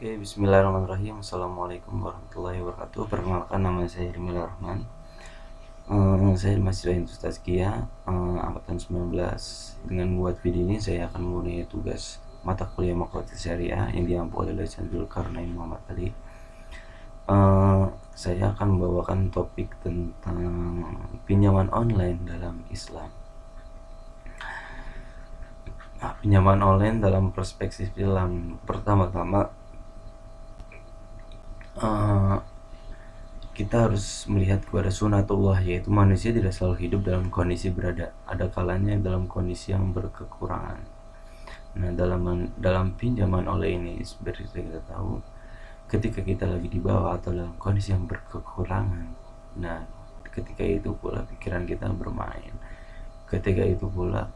Oke, bismillahirrahmanirrahim. Assalamualaikum warahmatullahi wabarakatuh. Perkenalkan, nama saya Rimil Rahman. Saya mahasiswa Institut Tazkiyah angkatan 19. Dengan membuat video ini, saya akan mempunyai tugas mata kuliah Maqasid Syariah yang diampu oleh Dosen Zulkarnain Muhammad Ali. Saya akan membawakan topik tentang pinjaman online dalam Islam. Pinjaman online dalam perspektif Islam. Pertama-tama, kita harus melihat kepada sunatullah, yaitu manusia tidak selalu hidup dalam kondisi berada. Ada kalanya dalam kondisi yang berkekurangan. Nah, dalam pinjaman online ini, seperti kita tahu, ketika kita lagi di bawah atau dalam kondisi yang berkekurangan, nah ketika itu pula pikiran kita bermain. Ketika itu pula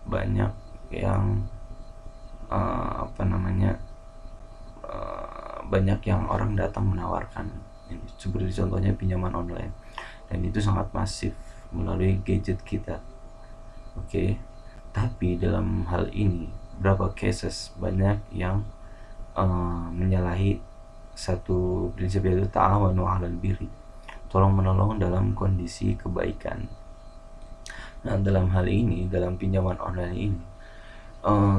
banyak yang banyak yang orang datang menawarkan ini, seperti contohnya pinjaman online, dan itu sangat masif melalui gadget kita. Oke. Tapi dalam hal ini berapa cases banyak yang menyalahi satu prinsip, yaitu ta'awanu 'alal birri, tolong menolong dalam kondisi kebaikan. Nah, dalam hal ini, dalam pinjaman online ini,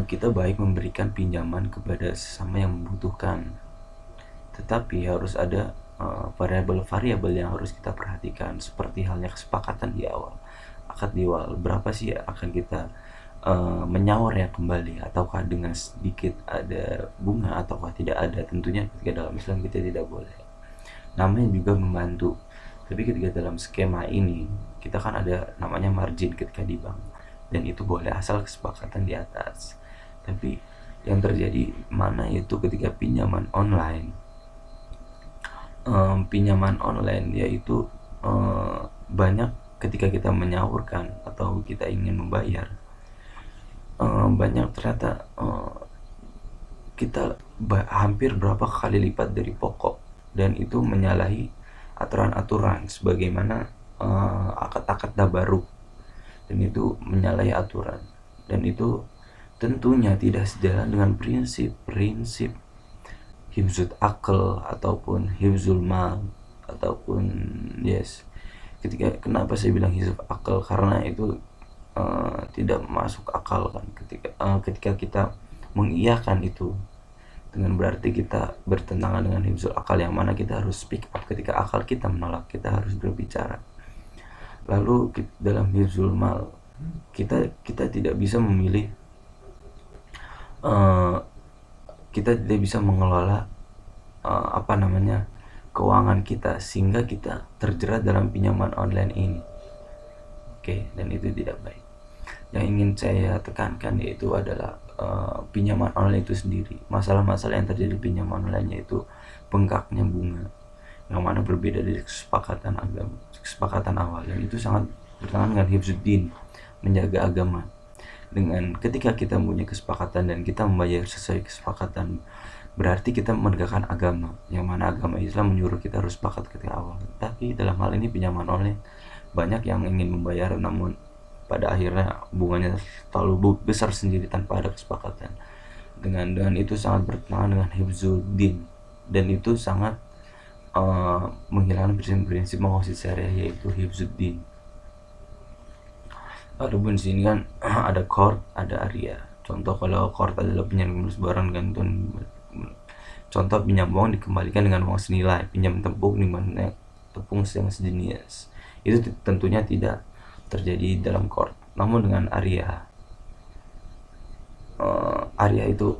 kita baik memberikan pinjaman kepada sesama yang membutuhkan, tetapi harus ada variabel-variabel yang harus kita perhatikan, seperti halnya kesepakatan di awal, akad di awal, berapa sih akan kita menyawarnya kembali, ataukah dengan sedikit ada bunga ataukah tidak ada. Tentunya ketika dalam Islam kita tidak boleh, namanya juga membantu. Tapi ketika dalam skema ini, kita kan ada namanya margin ketika di bank, dan itu boleh asal kesepakatan di atas. Tapi yang terjadi mana itu ketika pinjaman online, yaitu banyak ketika kita menyaurkan atau kita ingin membayar, banyak ternyata kita hampir berapa kali lipat dari pokok, dan itu menyalahi aturan-aturan sebagaimana akad-akad tabaruk, dan itu menyalahi aturan, dan itu tentunya tidak sejalan dengan prinsip hifzul akal ataupun hifzul mal ataupun kenapa saya bilang hifzul akal, karena itu tidak masuk akal kan ketika kita mengiyakan itu, dengan berarti kita bertentangan dengan hifzul akal, yang mana kita harus speak up ketika akal kita menolak, kita harus berbicara. Lalu dalam hifzul mal, kita tidak bisa memilih, kita tidak bisa mengelola keuangan kita, sehingga kita terjerat dalam pinjaman online ini. Oke, dan itu tidak baik. Yang ingin saya tekankan yaitu adalah pinjaman online itu sendiri. Masalah-masalah yang terjadi di pinjaman online yaitu bengkaknya bunga, yang mana berbeda dari kesepakatan awal, dan itu sangat bertentangan dengan hifzuddin, menjaga agama. Dengan ketika kita mempunyai kesepakatan dan kita membayar sesuai kesepakatan, berarti kita menegakkan agama, yang mana agama Islam menyuruh kita harus sepakat ketika awal. Tapi dalam hal ini pinjaman online, banyak yang ingin membayar namun pada akhirnya bunganya terlalu besar sendiri tanpa ada kesepakatan. Dengan itu sangat bertentangan dengan hifzuddin, dan itu sangat menghilangkan prinsip Maqasid Syariah, yaitu hifzuddin. Adapun sini kan ada qard, ada aria. Contoh, kalau qard adalah pinjam barang gantung, contoh pinjam uang dikembalikan dengan uang senilai, pinjam tepung dimana tepung yang sejenis, itu tentunya tidak terjadi dalam qard. Namun dengan aria, itu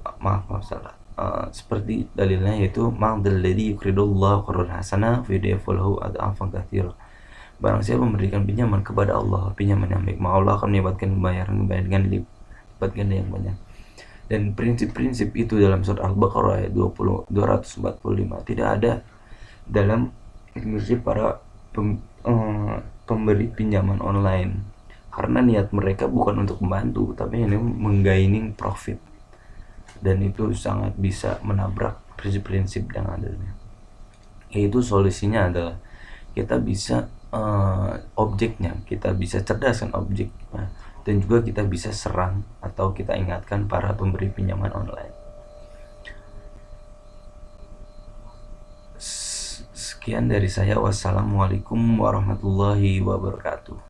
seperti dalilnya, yaitu ma'dal ladzi yuqridullahu qardan hasanah fa yudhi'u lahu ad'afan katsira. Barang siapa memberikan pinjaman kepada Allah, pinjaman yang baik, maka Allah akan menyebabkan pembayaran dengan lipat ganda yang banyak. Dan prinsip-prinsip itu dalam surat Al-Baqarah ayat 245 tidak ada dalam prinsip para pemberi pinjaman online, karena niat mereka bukan untuk membantu, tapi ini menggaining profit, dan itu sangat bisa menabrak prinsip-prinsip yang ada. Yaitu solusinya adalah kita bisa objeknya, kita bisa cerdaskan objek, dan juga kita bisa serang atau kita ingatkan para pemberi pinjaman online. Sekian dari saya. Wassalamualaikum warahmatullahi wabarakatuh.